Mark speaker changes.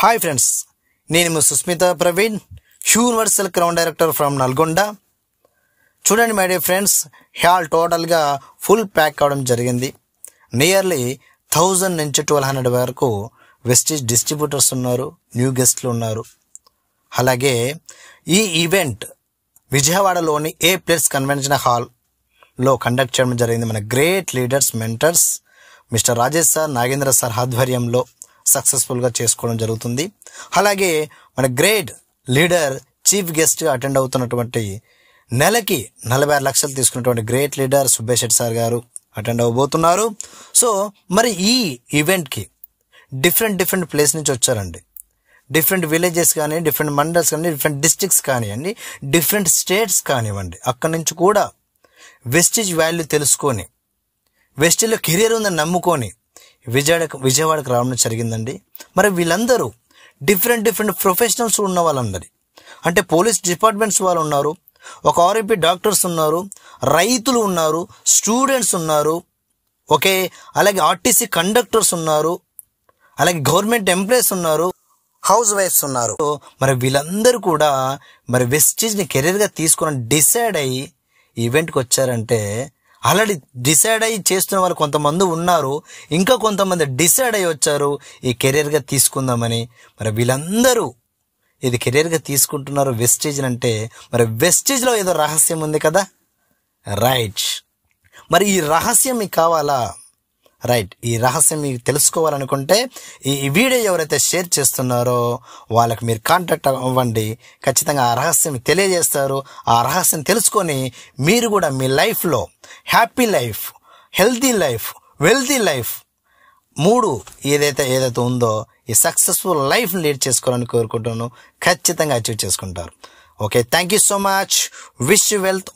Speaker 1: Hi friends, నేను Sushmita Praveen, universal crown director from Nalgonda. చూడండి my dear friends, hall టోటల్గా full pack అవడం జరిగింది. నియర్లీ 1000 నుంచి 1200 వరకు వెస్టీజ్ డిస్ట్రిబ్యూటర్స్ ఉన్నారు, న్యూ గెస్ట్లు ఉన్నారు. అలాగే ఈ ఈవెంట్ విజయవాడలోని ఏ ప్లేస్ కన్వెన్షన్ హాల్లో కండక్ట్ చేయడం జరిగింది. మన great leaders, mentors mister Rajesh sir, Nagendra sir ఆధ్వర్యంలో సక్సెస్ఫుల్గా చేసుకోవడం జరుగుతుంది. అలాగే మన great leader chief guest attend అవుతున్నటువంటి, నెలకి 46 లక్షలు తీసుకున్నటువంటి గ్రేట్ లీడర్ సుబ్బేష్ శెట్టి సార్ గారు అటెండ్ అవ్వబోతున్నారు. సో మరి ఈ ఈవెంట్కి డిఫరెంట్ ప్లేస్ నుంచి వచ్చారండి. డిఫరెంట్ విలేజెస్ కానీ, డిఫరెంట్ మండల్స్ కానీ, డిఫరెంట్ డిస్ట్రిక్ట్స్ కానివ్వండి, డిఫరెంట్ స్టేట్స్ కానివ్వండి, అక్కడి నుంచి కూడా వెస్టీజ్ వాల్యూ తెలుసుకొని, వెస్టీజ్లో కెరీర్ ఉందని నమ్ముకొని విజయవాడకు రావడం జరిగిందండి. మరి వీళ్ళందరూ డిఫరెంట్ ప్రొఫెషనల్స్ ఉన్న వాళ్ళందరి, అంటే పోలీస్ డిపార్ట్మెంట్స్ వాళ్ళు ఉన్నారు, ఒక ఆర్ఐపీ డాక్టర్స్ ఉన్నారు, రైతులు ఉన్నారు, స్టూడెంట్స్ ఉన్నారు, ఓకే, అలాగే ఆర్టీసీ కండక్టర్స్ ఉన్నారు, అలాగే గవర్నమెంట్ ఎంప్లాయీస్ ఉన్నారు, హౌస్ వైఫ్స్ ఉన్నారు. మరి వీళ్ళందరూ కూడా మరి వెస్టీజ్ని కెరీర్గా తీసుకొని డిసైడ్ అయ్యి ఈవెంట్కి వచ్చారంటే, ఆల్రెడీ డిసైడ్ అయ్యి చేస్తున్న వాళ్ళు కొంతమంది ఉన్నారు, ఇంకా కొంతమంది డిసైడ్ అయ్యి వచ్చారు ఈ కెరీర్గా తీసుకుందామని. మరి వీళ్ళందరూ ఇది కెరీర్గా తీసుకుంటున్నారు వెస్టీజ్ అంటే, మరి వెస్టీజ్లో ఏదో రహస్యం ఉంది కదా, రైట్. మరి ఈ రహస్యం మీకు కావాలా? రైట్, ఈ రహస్యం మీకు తెలుసుకోవాలనుకుంటే ఈ వీడియో ఎవరైతే షేర్ చేస్తున్నారో వాళ్ళకి మీరు కాంటాక్ట్ అవ్వండి. ఖచ్చితంగా ఆ రహస్యం తెలియజేస్తారు. ఆ రహస్యం తెలుసుకొని మీరు కూడా మీ లైఫ్లో happy life, healthy life, wealthy life, 3 ఏదైతే ఉందో ఈ సక్సెస్ఫుల్ లైఫ్ని లీడ్ చేసుకోవాలని కోరుకుంటున్నాను. ఖచ్చితంగా అచీవ్ చేసుకుంటారు. Okay, thank you so much. Wish you wealth.